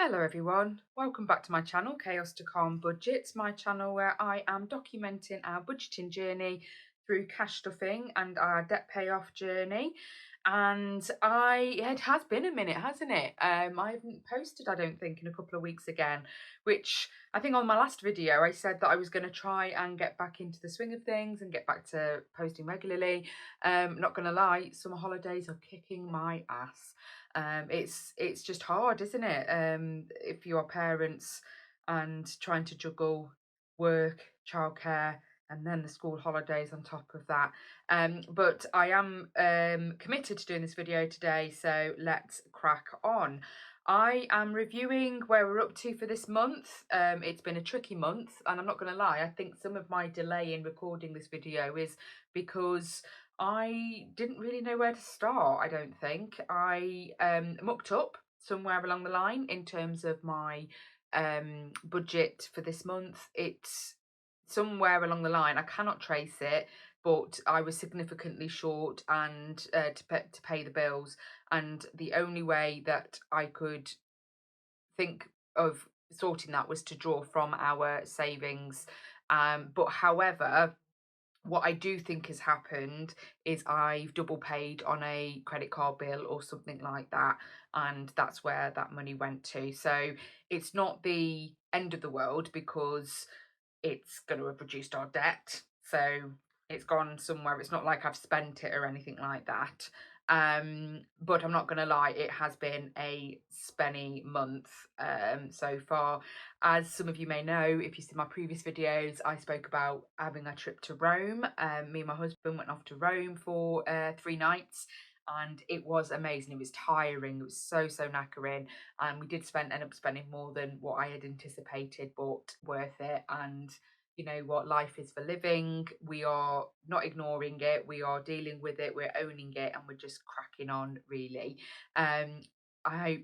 Hello everyone, welcome back to my channel, Chaos to Calm Budgets, my channel where I am documenting our budgeting journey through cash stuffing and our debt payoff journey. And it has been a minute, hasn't it? I haven't posted, I don't think, in a couple of weeks again, which I think on my last video I said that I was going to try and get back into the swing of things and get back to posting regularly. Not going to lie, summer holidays are kicking my ass. It's just hard, isn't it? If you are parents and trying to juggle work, childcare, and then the school holidays on top of that. But I am committed to doing this video today, so let's crack on. I am reviewing where we're up to for this month. It's been a tricky month, and I'm not going to lie, I think some of my delay in recording this video is because I didn't really know where to start, I don't think. I mucked up somewhere along the line in terms of my budget for this month. It's somewhere along the line, I cannot trace it, but I was significantly short and to pay the bills. And the only way that I could think of sorting that was to draw from our savings. But however, what I do think has happened is I've double paid on a credit card bill or something like that, and that's where that money went to. So it's not the end of the world because it's going to have reduced our debt. So it's gone somewhere. It's not like I've spent it or anything like that. But I'm not going to lie, it has been a spenny month so far. As some of you may know, if you see my previous videos, I spoke about having a trip to Rome. Me and my husband went off to Rome for 3 nights, and it was amazing. It was tiring. It was so knackering, and we did end up spending more than what I had anticipated, but worth it. And you know what, life is for living. We are not ignoring it, we are dealing with it, we're owning it, and we're just cracking on, really. I hope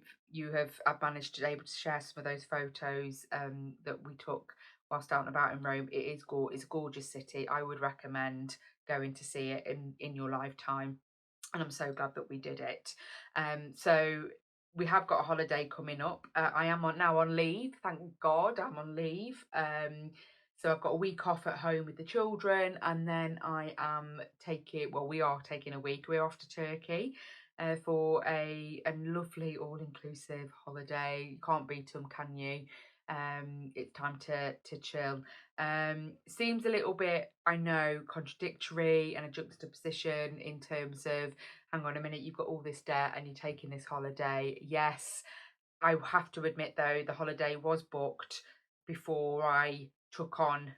I've managed to able to share some of those photos that we took whilst out and about in Rome. It's a gorgeous city. I would recommend going to see it in your lifetime, and I'm so glad that we did it. So we have got a holiday coming up. I am now on leave. Thank God I'm on leave. So I've got a week off at home with the children, and then we are taking a week. We're off to Turkey for a lovely all-inclusive holiday. You can't beat them, can you? It's time to chill. Seems a little bit, I know, contradictory and a juxtaposition in terms of, hang on a minute, you've got all this debt and you're taking this holiday. Yes, I have to admit though, the holiday was booked before I took on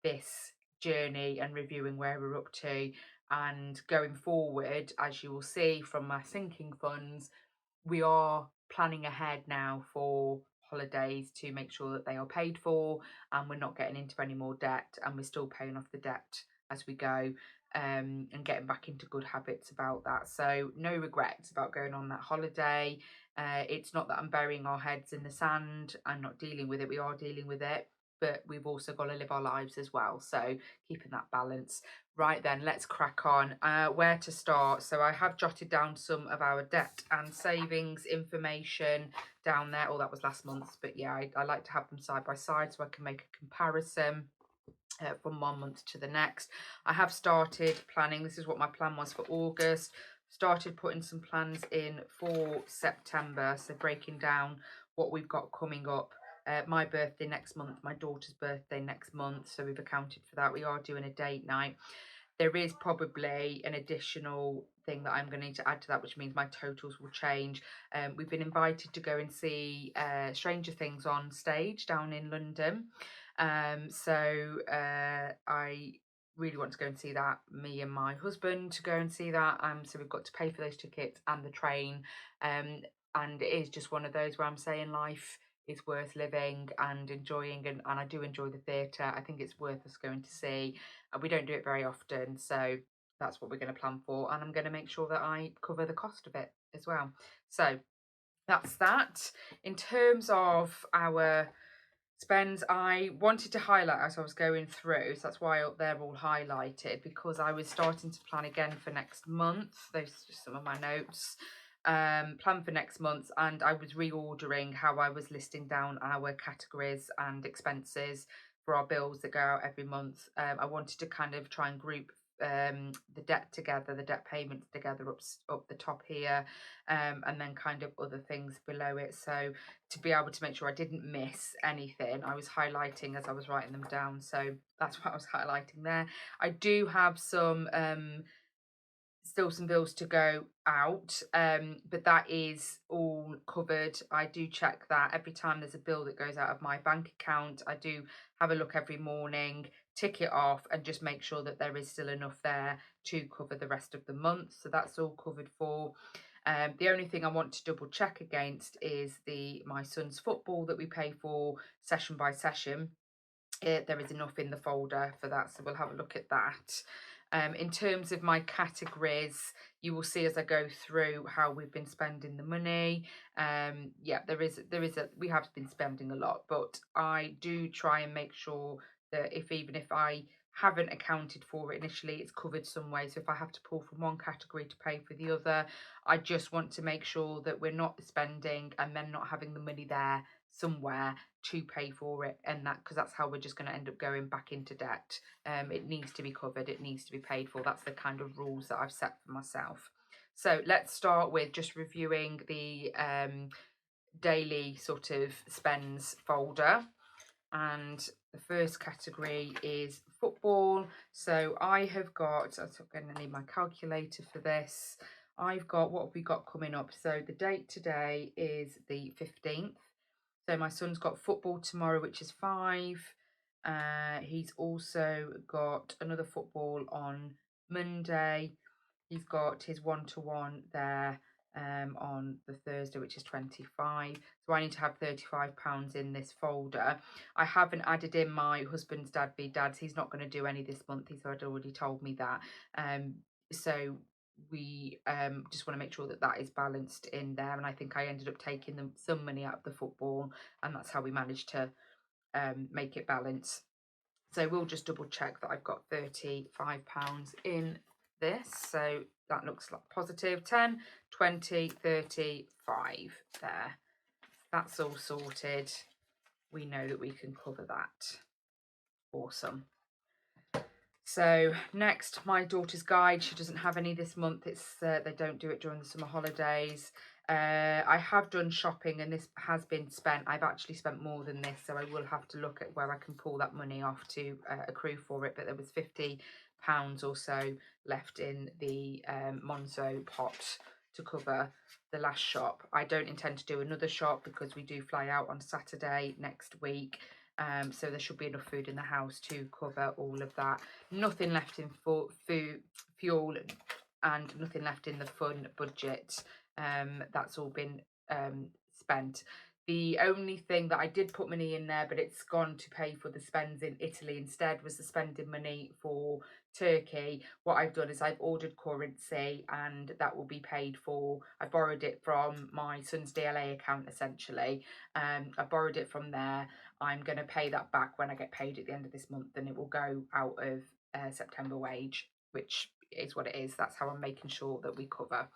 this journey and reviewing where we're up to. And going forward, as you will see from my sinking funds, we are planning ahead now for holidays to make sure that they are paid for and we're not getting into any more debt, and we're still paying off the debt as we go, and getting back into good habits about that. So no regrets about going on that holiday. It's not that I'm burying our heads in the sand and not dealing with it. We are dealing with it, but we've also got to live our lives as well. So keeping that balance. Right then, let's crack on. Where to start? So I have jotted down some of our debt and savings information down there. Oh, that was last month, but yeah, I like to have them side by side so I can make a comparison from 1 month to the next. I have started planning. This is what my plan was for August. Started putting some plans in for September, so breaking down what we've got coming up. My birthday next month, my daughter's birthday next month, so we've accounted for that. We are doing a date night. There is probably an additional thing that I'm going to need to add to that, which means my totals will change. We've been invited to go and see Stranger Things on stage down in London. I really want to go and see that. Me and my husband to go and see that. So we've got to pay for those tickets and the train. And it is just one of those where I'm saying life is worth living and enjoying, and I do enjoy the theatre. I think it's worth us going to see. We don't do it very often, so that's what we're going to plan for, and I'm going to make sure that I cover the cost of it as well. So that's that. In terms of our spends, I wanted to highlight as I was going through, so that's why they're all highlighted, because I was starting to plan again for next month. Those are just some of my notes. plan for next month, and I was reordering how I was listing down our categories and expenses for our bills that go out every month. I wanted to kind of try and group the debt together, the debt payments together up the top here, and then kind of other things below it. So to be able to make sure I didn't miss anything, I was highlighting as I was writing them down. So that's what I was highlighting there. I do have some still some bills to go out, but that is all covered. I do check that every time there's a bill that goes out of my bank account. I do have a look every morning, tick it off, and just make sure that there is still enough there to cover the rest of the month. So that's all covered for. The only thing I want to double check against is my son's football that we pay for session by session. There is enough in the folder for that, so we'll have a look at that. In terms of my categories, you will see as I go through how we've been spending the money. Yeah, we have been spending a lot, but I do try and make sure that even if I haven't accounted for it initially, it's covered some way. So if I have to pull from one category to pay for the other, I just want to make sure that we're not spending and then not having the money there somewhere to pay for it, and that, because that's how we're just going to end up going back into debt. It needs to be covered, it needs to be paid for. That's the kind of rules that I've set for myself. So let's start with just reviewing the daily sort of spends folder, and the first category is football. So I have got, I'm going to need my calculator for this. I've got, what have we got coming up? So the date today is the 15th. So my son's got football tomorrow, which is 5. He's also got another football on Monday. He's got his one-to-one there on the Thursday, which is 25. So I need to have £35 in this folder. I haven't added in my husband's dad be dads. He's not going to do any this month. He's already told me that. So we just want to make sure that that is balanced in there, and I think I ended up taking some money out of the football, and that's how we managed to make it balance. So we'll just double check that I've got £35 in this. So that looks like positive. 10, 20, 35 there. That's all sorted. We know that we can cover that. Awesome. So next, my daughter's guide. She doesn't have any this month. It's they don't do it during the summer holidays. I have done shopping, and this has been spent. I've actually spent more than this, so I will have to look at where I can pull that money off to accrue for it. But there was £50 or so left in the Monzo pot to cover the last shop. I don't intend to do another shop because we do fly out on Saturday next week. So there should be enough food in the house to cover all of that. Nothing left in fuel, and nothing left in the fun budget. That's all been spent. The only thing that I did put money in there, but it's gone to pay for the spends in Italy instead, was the spending money for Turkey. What I've done is I've ordered currency, and that will be paid for. I borrowed it from my son's DLA account, essentially. I borrowed it from there. I'm going to pay that back when I get paid at the end of this month, and it will go out of September wage, which is what it is. That's how I'm making sure that we cover.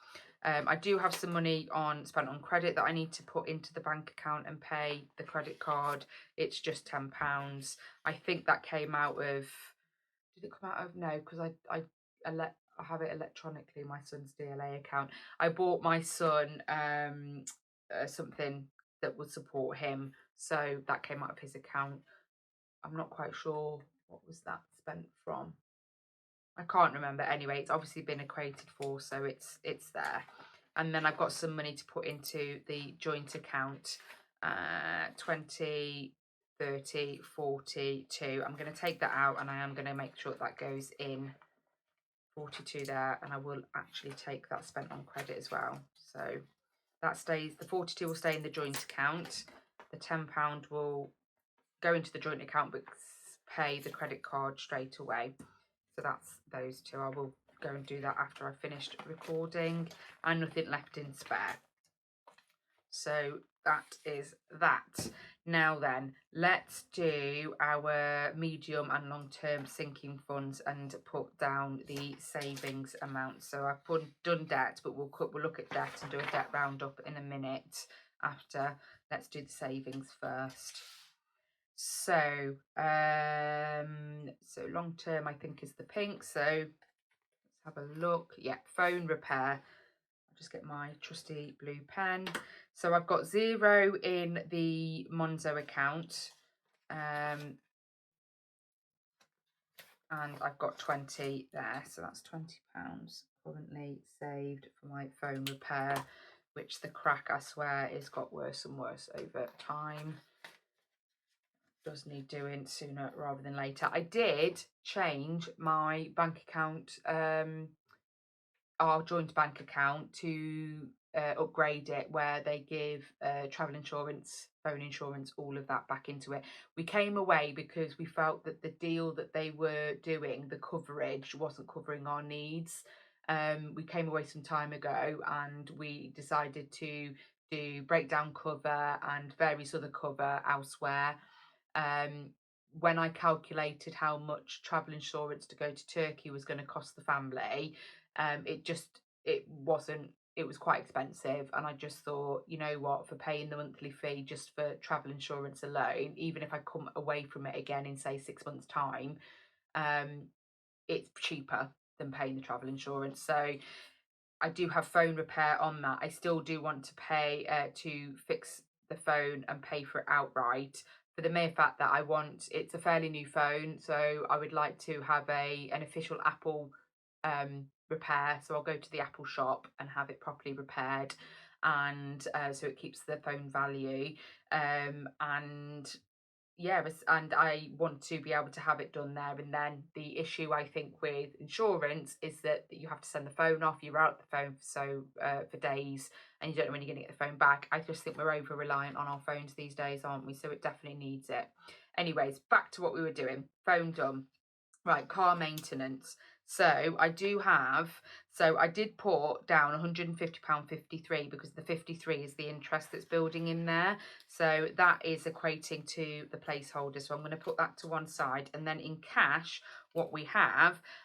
I do have some money spent on credit that I need to put into the bank account and pay the credit card. It's just £10. I think that came out of, did it come out of, no, because I have it electronically, my son's DLA account. I bought my son something that would support him, so that came out of his account. I'm not quite sure what was that spent from. I can't remember. Anyway, it's obviously been equated for, so it's there. And then I've got some money to put into the joint account. 20, 30, 42. I'm going to take that out, and I am going to make sure that goes in. 42 there, and I will actually take that spent on credit as well. So that stays, the 42 will stay in the joint account. The £10 will go into the joint account but pay the credit card straight away. So that's those two. I will go and do that after I've finished recording, and nothing left in spare. So that is that. Now then, let's do our medium and long-term sinking funds and put down the savings amount. So I've done debt, but we'll look at debt and do a debt roundup in a minute after. Let's do the savings first. So, so long-term I think is the pink. So let's have a look. Yeah, phone repair. Just get my trusty blue pen. So I've got 0 in the Monzo account, and I've got 20 there, so that's £20 currently saved for my phone repair, which the crack, I swear, is got worse and worse over time. Does need doing sooner rather than later. I did change my bank account, our joint bank account, to upgrade it, where they give travel insurance, phone insurance, all of that back into it. We came away because we felt that the deal that they were doing, the coverage wasn't covering our needs. We came away some time ago and we decided to do breakdown cover and various other cover elsewhere. When I calculated how much travel insurance to go to Turkey was going to cost the family, it wasn't, it was quite expensive, and I just thought, you know what, for paying the monthly fee just for travel insurance alone, even if I come away from it again in say 6 months time, it's cheaper than paying the travel insurance. So I do have phone repair on that. I still do want to pay to fix the phone and pay for it outright, for the mere fact that it's a fairly new phone, so I would like to have an official Apple repair. So I'll go to the Apple shop and have it properly repaired, and so it keeps the phone value. And yeah, and I want to be able to have it done there and then. The issue I think with insurance is that you have to send the phone off. You're out the phone for days, and you don't know when you're going to get the phone back. I just think we're over reliant on our phones these days, aren't we? So it definitely needs it. Anyways, back to what we were doing. Phone done. Right, car maintenance. So I did put down £150.53 because the 53 is the interest that's building in there. So that is equating to the placeholder. So I'm going to put that to one side. And then in cash, what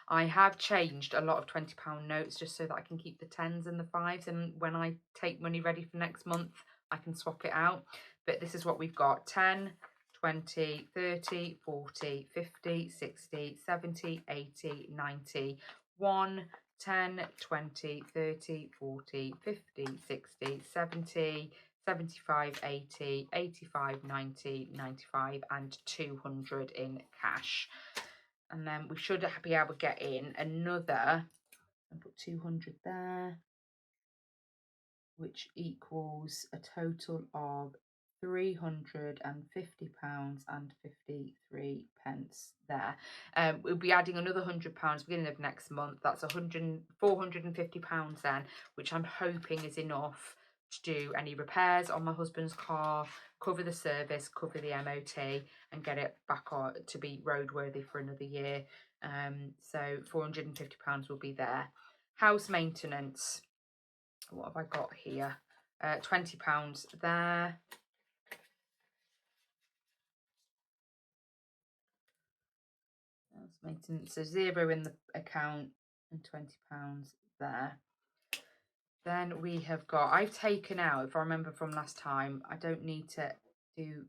I have changed a lot of £20 notes just so that I can keep the 10s and the 5s. And when I take money ready for next month, I can swap it out. But this is what we've got: 10, 20, 30, 40, 50, 60, 70, 80, 90, 1, 10, 20, 30, 40, 50, 60, 70, 75, 80, 85, 90, 95, and 200 in cash. And then we should be able to get in another, and put 200 there, which equals a total of £350.53 there. We'll be adding another £100 beginning of next month. That's £450 then, which I'm hoping is enough to do any repairs on my husband's car, cover the service, cover the MOT, and get it back on to be roadworthy for another year. So £450 will be there. House maintenance. What have I got here? £20 there. House maintenance, so 0 in the account and £20 there. Then we have got, I've taken out, if I remember from last time, I don't need to do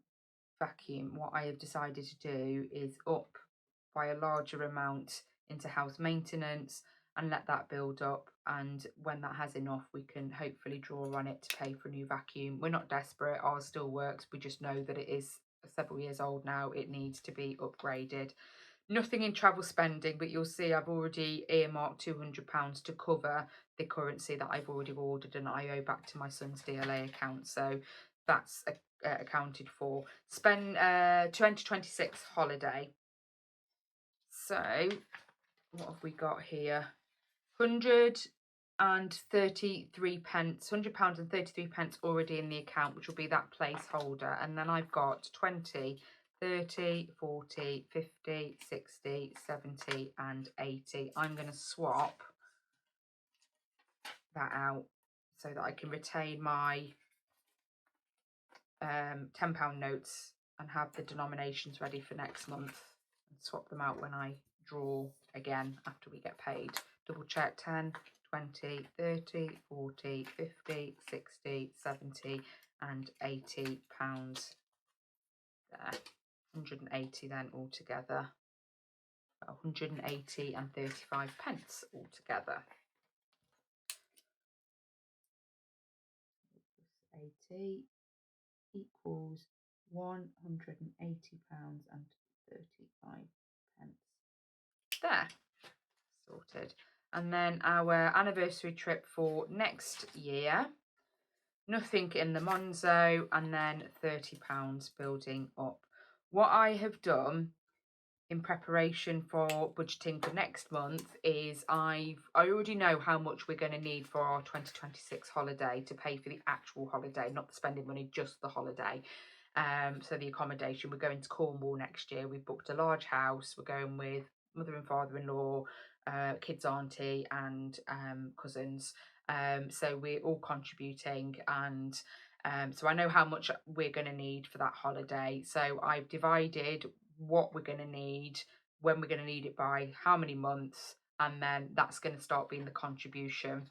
vacuum. What I have decided to do is up by a larger amount into house maintenance and let that build up, and when that has enough we can hopefully draw on it to pay for a new vacuum. We're not desperate, ours still works, we just know that it is several years old now, it needs to be upgraded. Nothing in travel spending, but you'll see I've already earmarked £200 to cover the currency that I've already ordered and I owe back to my son's DLA account, so that's accounted for. Spend 2026 holiday. So what have we got here? £133, £100 and 33 pence already in the account, which will be that placeholder. And then I've got 20, 30, 40, 50, 60, 70 and 80. I'm going to swap that out so that I can retain my £10 notes and have the denominations ready for next month and swap them out when I draw again after we get paid. Double check 10, 20, 30, 40, 50, 60, 70 and £80 there. 180 then altogether. 180 and 35 pence altogether. 80 equals £180 and 35 pence. There, sorted. And then our anniversary trip for next year, nothing in the Monzo, and then £30 building up. What I have done in preparation for budgeting for next month is I already know how much we're going to need for our 2026 holiday to pay for the actual holiday, not the spending money, just the holiday. So the accommodation, we're going to Cornwall next year. We've booked a large house. We're going with mother and father-in-law, kids auntie and cousins. So we're all contributing, and so I know how much we're going to need for that holiday. So I've divided what we're going to need, when we're going to need it by, how many months, and then that's going to start being the contribution.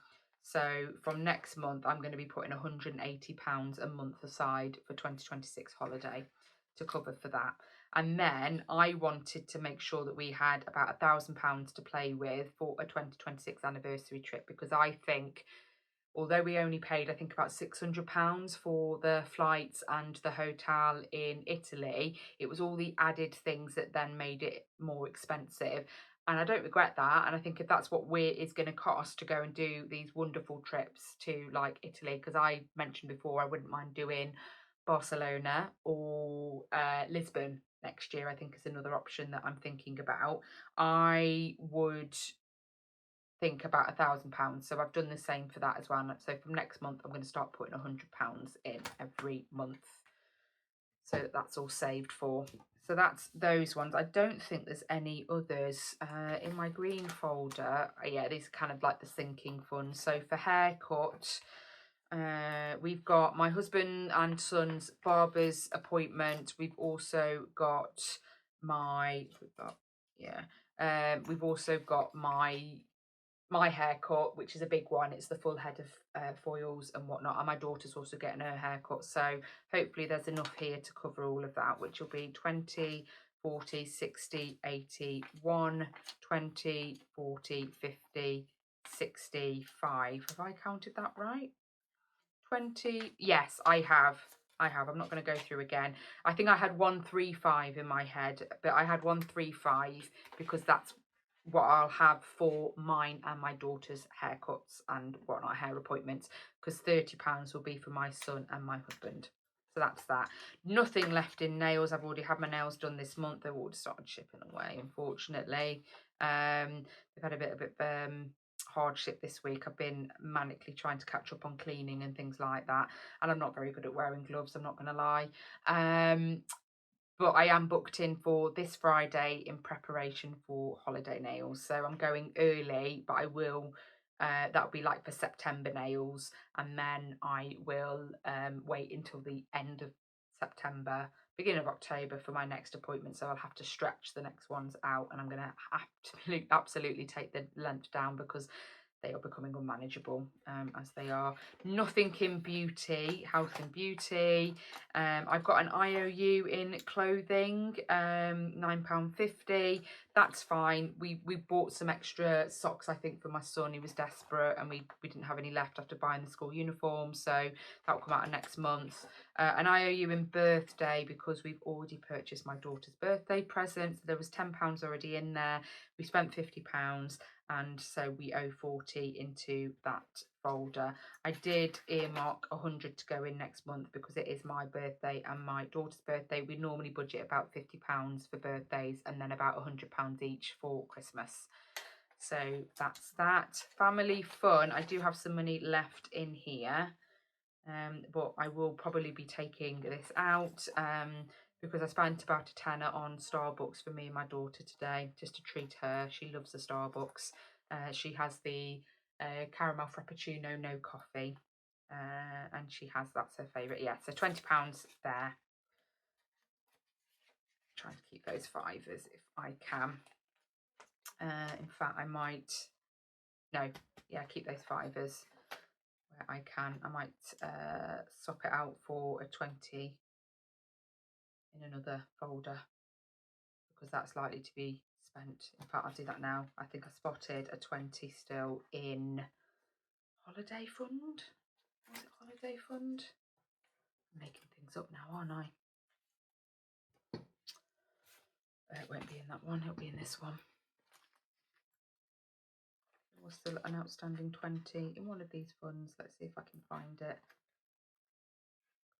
So from next month, I'm going to be putting £180 a month aside for 2026 holiday to cover for that. And then I wanted to make sure that we had about £1,000 to play with for a 2026 anniversary trip, because I think, although we only paid, I think, about £600 for the flights and the hotel in Italy, it was all the added things that then made it more expensive. And I don't regret that. And I think if that's what it's going to cost to go and do these wonderful trips to like Italy, because I mentioned before, I wouldn't mind doing Barcelona or Lisbon next year, I think is another option that I'm thinking about. I would think about £1,000. So I've done the same for that as well. So from next month, I'm going to start putting £100 in every month, so that's all saved for. So that's those ones. I don't think there's any others in my green folder. Yeah, these are kind of like the sinking funds. So for haircut, we've got my husband and son's barber's appointment. We've also got we've also got my haircut, which is a big one. It's the full head of foils and whatnot, and my daughter's also getting her haircut, so hopefully there's enough here to cover all of that, which will be 20, 40, 60, 80, 1, 20, 40, 50, 65. Have I counted that right? 20, yes, I have. I'm not going to go through again. I think I had 135 in my head, but I had 135 because that's what I'll have for mine and my daughter's haircuts and whatnot, hair appointments, because £30 will be for my son and my husband. So that's that. Nothing left in nails. I've already had my nails done this month. They've already started shipping away, unfortunately. They've had a bit of hardship this week. I've been manically trying to catch up on cleaning and things like that, and I'm not very good at wearing gloves, I'm not going to lie. But I am booked in for this Friday in preparation for holiday nails. So I'm going early, but I will, that'll be like for September nails. And then I will wait until the end of September, beginning of October for my next appointment. So I'll have to stretch the next ones out, and I'm going to absolutely take the length down because they are becoming unmanageable as they are. Nothing in beauty, health and beauty. I've got an IOU in clothing, £9.50. That's fine. We bought some extra socks, I think, for my son. He was desperate, and we didn't have any left after buying the school uniform, so that will come out next month. An IOU in birthday, because we've already purchased my daughter's birthday present. So there was £10 already in there. We spent £50, and so we owe 40 into that folder. I did earmark 100 to go in next month because it is my birthday and my daughter's birthday. We normally budget about £50 for birthdays and then about £100 each for Christmas. So that's that. Family fun, I do have some money left in here, but I will probably be taking this out because I spent about a tenner on Starbucks for me and my daughter today, just to treat her. She loves the Starbucks. She has the caramel frappuccino, no coffee. and she has, that's her favourite. Yeah, so £20 there. Trying to keep those fivers if I can. In fact, I might, no, yeah, keep those fivers where I can. I might swap it out for a 20 in another folder, because that's likely to be spent. In fact, I'll do that now. I think I spotted a 20 still in Holiday Fund. Was it Holiday Fund? I'm making things up now, aren't I? It won't be in that one, it'll be in this one. There was still an outstanding 20 in one of these funds. Let's see if I can find it.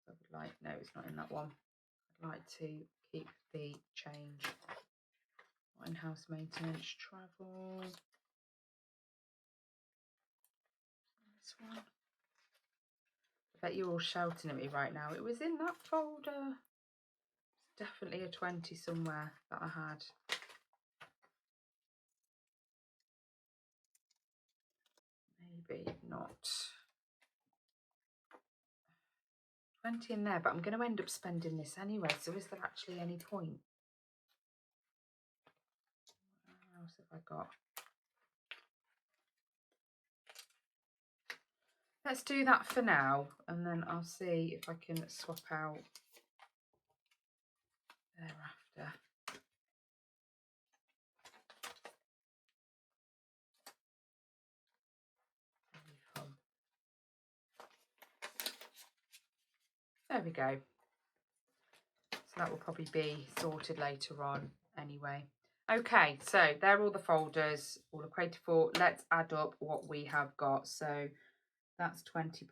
I would like, no, it's not in that one. I'd like to keep the change. In-house maintenance, travel. This one. I bet you're all shouting at me right now. It was in that folder. It's definitely a 20 somewhere that I had. Maybe not. 20 in there, but I'm going to end up spending this anyway, so is there actually any point? What else have I got? Let's do that for now, and then I'll see if I can swap out thereafter. There we go. So that will probably be sorted later on anyway. Okay, so they're all the folders, all equated for. Let's add up what we have got. So that's £20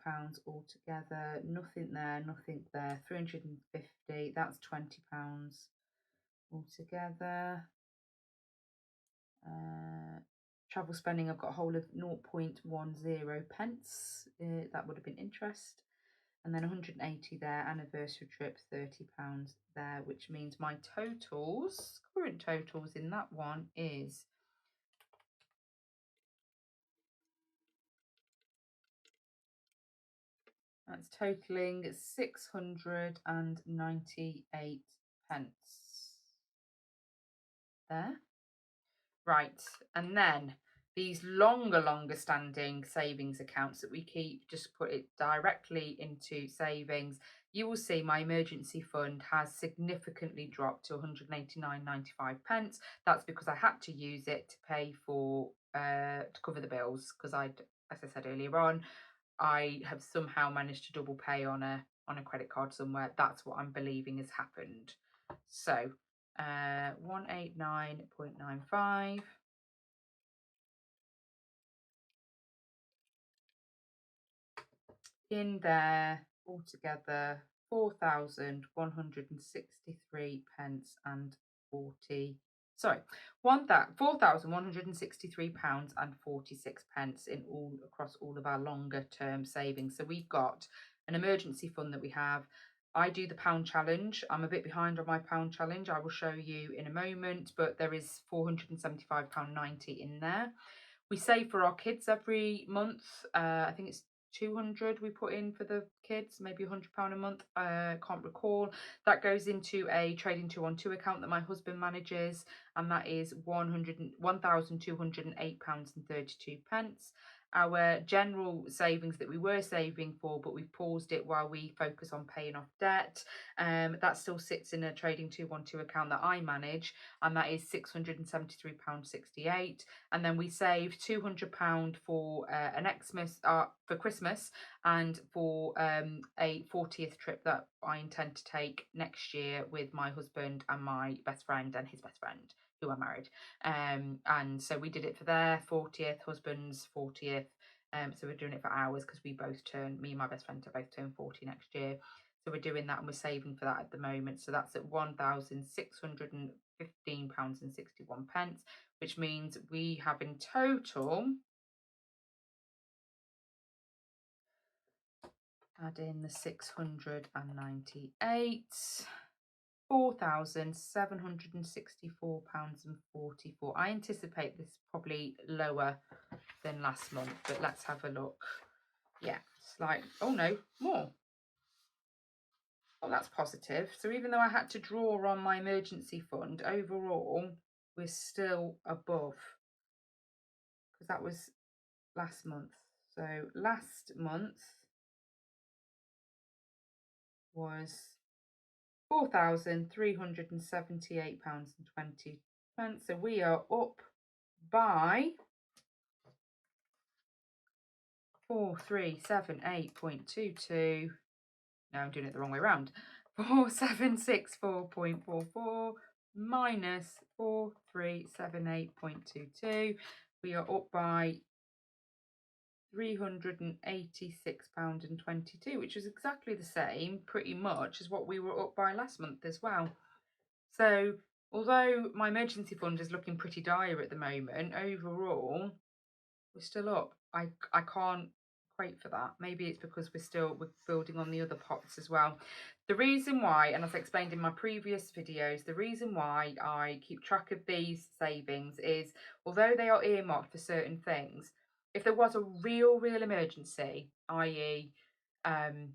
altogether. Nothing there, nothing there. 350. That's £20 altogether. Travel spending, I've got a whole of 0.10 pence. That would have been interest. And then 180 there, anniversary trip, £30 there, which means my totals, current totals in that one is that's totaling 698 pence there. Right, and then these longer standing savings accounts that we keep, just put it directly into savings. You will see my emergency fund has significantly dropped to 189.95 pence. That's because I had to use it to pay for to cover the bills, because I'd, as I said earlier on, I have somehow managed to double pay on a credit card somewhere. That's what I'm believing has happened. So 189.95. In there altogether 4,163 pence and 40. Sorry, £4,163 and 46 pence in all across all of our longer term savings. So we've got an emergency fund that we have. I do the pound challenge. I'm a bit behind on my pound challenge. I will show you in a moment, but there is £475.90 in there. We save for our kids every month. I think it's 200 we put in for the kids, maybe £100 a month, can't recall. That goes into a trading 212 account that my husband manages, and that is £1,208.32. Our general savings that we were saving for, but we've paused it while we focus on paying off debt, that still sits in a trading 212 account that I manage, and that is £673.68. And then we saved £200 for an Xmas for Christmas, and for a 40th trip that I intend to take next year with my husband and my best friend and his best friend, who are married. And so we did it for their 40th, husband's 40th. So we're doing it for ours, because we both turn, me and my best friend are both turn 40 next year. So we're doing that, and we're saving for that at the moment. So that's at £1,615.61, which means we have in total, add in the 698, £4,764.44. I anticipate this probably lower than last month, but let's have a look. Yeah, oh no, more. Oh, that's positive. So even though I had to draw on my emergency fund, overall, we're still above, because that was last month. So last month was £4,378.20. So we are up by 4378.22. No, I'm doing it the wrong way around. 4764.44 minus 4378.22. We are up by £386.22, which is exactly the same, pretty much, as what we were up by last month as well. So, although my emergency fund is looking pretty dire at the moment, overall, we're still up. I can't equate for that. Maybe it's because we're building on the other pots as well. The reason why, and as I explained in my previous videos, the reason why I keep track of these savings is, although they are earmarked for certain things, if there was a real emergency, i.e., something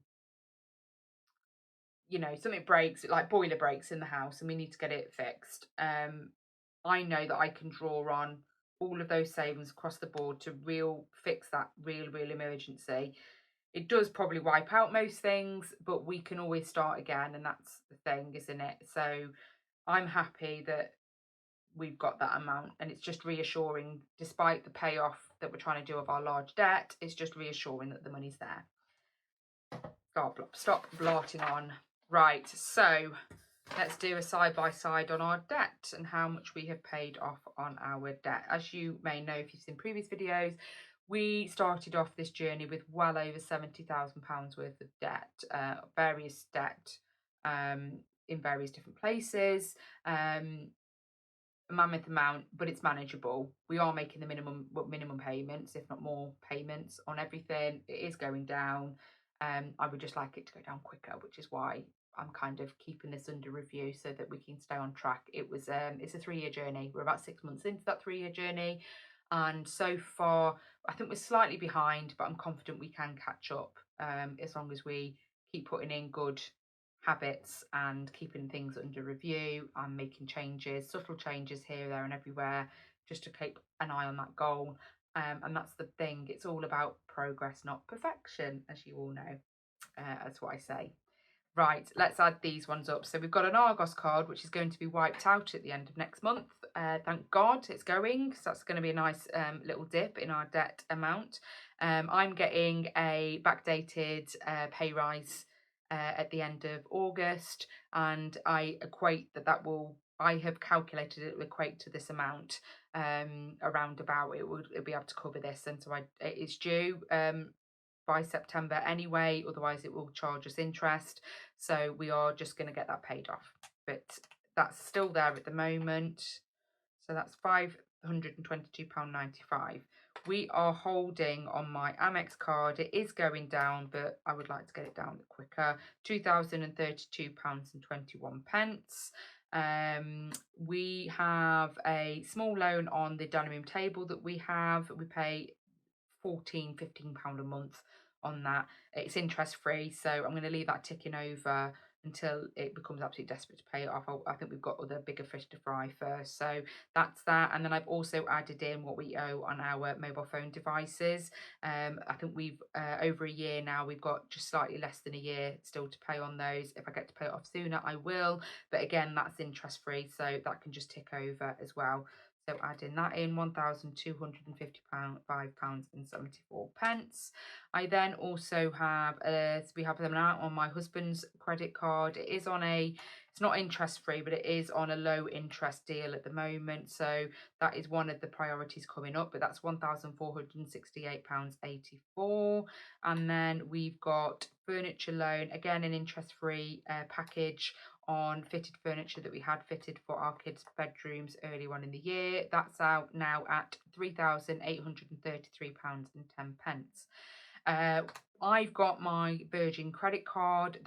breaks, like boiler breaks in the house and we need to get it fixed, I know that I can draw on all of those savings across the board to fix that real emergency. It does probably wipe out most things, but we can always start again, and that's the thing, isn't it? So I'm happy that we've got that amount, and it's just reassuring, despite the payoff that we're trying to do of our large debt, it's just reassuring that the money's there. Stop blotting on. Right, so let's do a side-by-side on our debt and how much we have paid off on our debt. As you may know, if you've seen previous videos, we started off this journey with well over £70,000 worth of debt, various debt in various different places. A mammoth amount, but it's manageable. We are making the minimum payments, if not more payments on everything. It is going down. I would just like it to go down quicker, which is why I'm kind of keeping this under review so that we can stay on track. It's a 3-year journey. We're about 6 months into that 3-year journey, and so far I think we're slightly behind, but I'm confident we can catch up, as long as we keep putting in good habits and keeping things under review and making changes, subtle changes here, there and everywhere, just to keep an eye on that goal. And that's the thing, it's all about progress, not perfection, as you all know. That's what I say. Right, let's add these ones up. So we've got an Argos card, which is going to be wiped out at the end of next month. Thank God it's going, because that's going to be a nice little dip in our debt amount. I'm getting a backdated pay rise at the end of August, and I have calculated it will equate to this amount, around about. It'll be able to cover this, and so it's due by September anyway, otherwise it will charge us interest. So we are just going to get that paid off, but that's still there at the moment. So that's £522.95. We are holding on my Amex card. It is going down, but I would like to get it down a bit quicker. £2,032.21. We have a small loan on the dining room table that we have. We pay £15 a month on that. It's interest free, so I'm going to leave that ticking over until it becomes absolutely desperate to pay it off. I think we've got other bigger fish to fry first, so that's that. And then I've also added in what we owe on our mobile phone devices. I think we've over a year now, we've got just slightly less than a year still to pay on those. If I get to pay it off sooner, I will, but again, that's interest free, so that can just tick over as well. So adding that in, £1,255.74. I then also have we have them out on my husband's credit card. It's not interest free, but it is on a low interest deal at the moment. So that is one of the priorities coming up, but that's £1,468.84. And then we've got furniture loan, again an interest free package on fitted furniture that we had fitted for our kids' bedrooms earlier on in the year. That's out now at £3,833.10. I've got my Virgin credit card.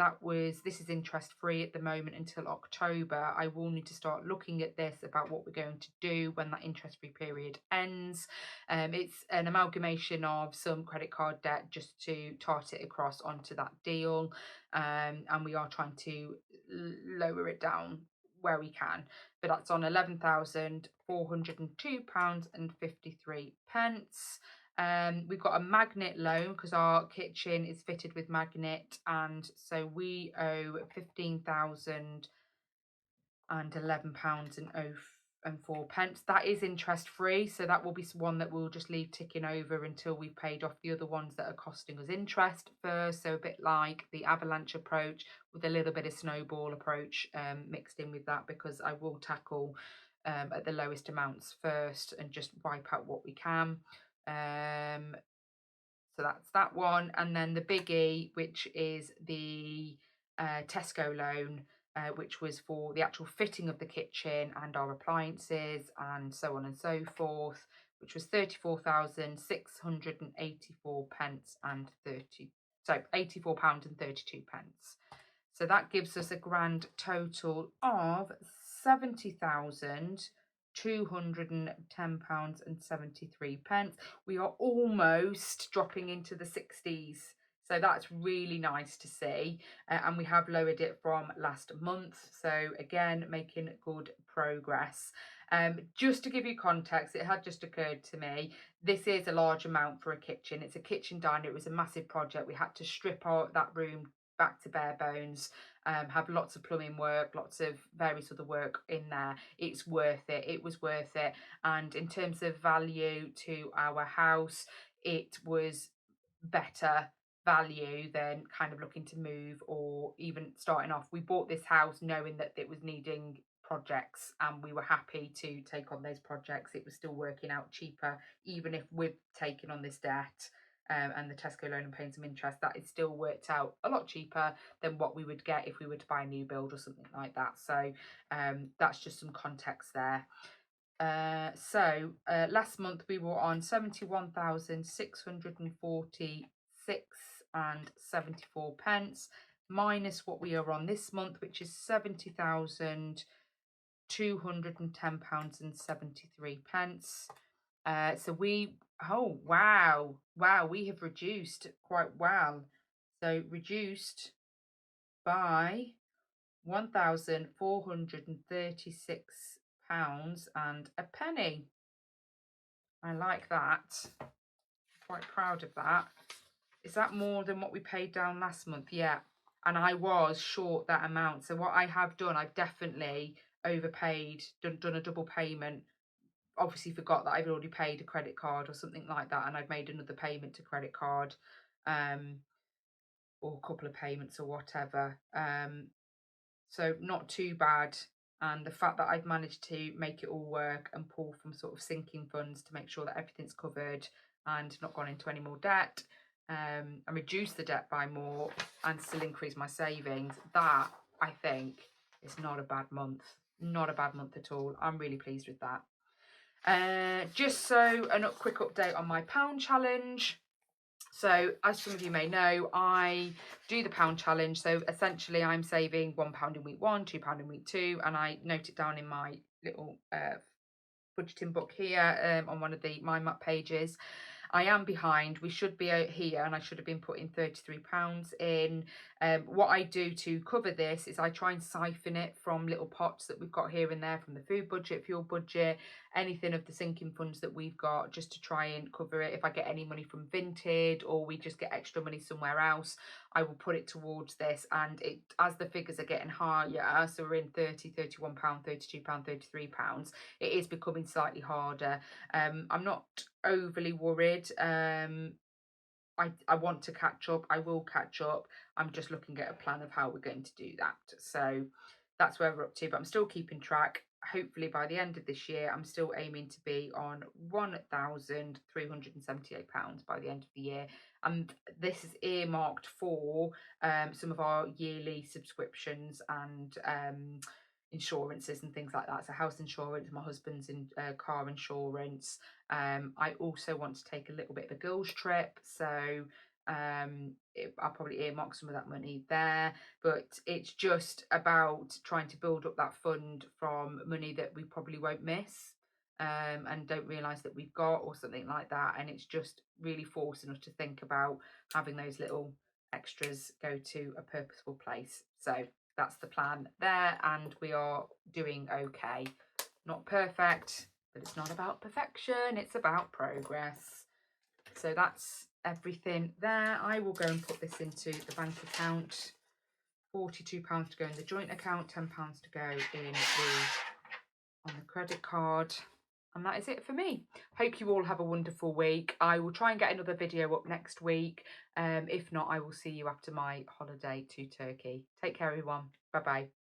This is interest free at the moment until October. I will need to start looking at this about what we're going to do when that interest free period ends. It's an amalgamation of some credit card debt just to tart it across onto that deal. And we are trying to lower it down where we can. But that's on £11,402.53. We've got a magnet loan because our kitchen is fitted with magnet, and so we owe £15,011.04. That is interest free, so that will be one that we'll just leave ticking over until we've paid off the other ones that are costing us interest first. So a bit like the avalanche approach with a little bit of snowball approach mixed in with that, because I will tackle at the lowest amounts first and just wipe out what we can. So that's that one. And then the biggie, which is the Tesco loan, which was for the actual fitting of the kitchen and our appliances and so on and so forth, which was £34,684 and 30, so £84.32. So that gives us a grand total of £70,210.73. We are almost dropping into the 60s. So that's really nice to see. And we have lowered it from last month. So again, making good progress. Just to give you context, it had just occurred to me, this is a large amount for a kitchen. It's a kitchen diner. It was a massive project. We had to strip out that room back to bare bones, have lots of plumbing work, lots of various other work in there. It's worth it. It was worth it. And in terms of value to our house, it was better value than kind of looking to move or even starting off. We bought this house knowing that it was needing projects, and we were happy to take on those projects. It was still working out cheaper, even if we've taken on this debt and the Tesco loan and paying some interest. That it still worked out a lot cheaper than what we would get if we were to buy a new build or something like that. So that's just some context there. Last month we were on 71,646 and 74 pence, minus what we are on this month, which is £70,210 and 73 pence. Oh wow, we have reduced quite well. So reduced by £1,436 and a penny. I like that. I'm quite proud of that. Is that more than what we paid down last month? Yeah. And I was short that amount. So what I have done, I've definitely overpaid, done a double payment. Obviously forgot that I've already paid a credit card or something like that, and I've made another payment to credit card, or a couple of payments or whatever. So not too bad. And the fact that I've managed to make it all work and pull from sort of sinking funds to make sure that everything's covered and not gone into any more debt, and reduce the debt by more and still increase my savings, that I think is not a bad month. Not a bad month at all. I'm really pleased with that. Just so a quick update on my pound challenge. So as some of you may know, I do the pound challenge. So essentially I'm saving £1 in week 1, £2 in week 2, and I note it down in my little budgeting book here on one of the mind map pages. I am behind. We should be out here, and I should have been putting £33 in. What I do to cover this is I try and siphon it from little pots that we've got here and there, from the food budget, fuel budget, anything of the sinking funds that we've got, just to try and cover it. If I get any money from Vinted or we just get extra money somewhere else, I will put it towards this. And it, as the figures are getting higher, so we're in £30, £31, £32, £33, it is becoming slightly harder. I'm not overly worried. I want to catch up. I will catch up. I'm just looking at a plan of how we're going to do that. So that's where we're up to, but I'm still keeping track. Hopefully by the end of this year, I'm still aiming to be on £1,378 by the end of the year. And this is earmarked for some of our yearly subscriptions and insurances and things like that. So house insurance, my husband's car insurance. I also want to take a little bit of a girls trip, so I'll probably earmark some of that money there, but it's just about trying to build up that fund from money that we probably won't miss, and don't realise that we've got, or something like that. And it's just really forcing us to think about having those little extras go to a purposeful place. So that's the plan there, and we are doing okay. Not perfect, but it's not about perfection, it's about progress. So that's everything there. I will go and put this into the bank account. £42 to go in the joint account, £10 to go in on the credit card. And that is it for me. Hope you all have a wonderful week. I will try and get another video up next week. If not, I will see you after my holiday to Turkey. Take care, everyone. Bye-bye.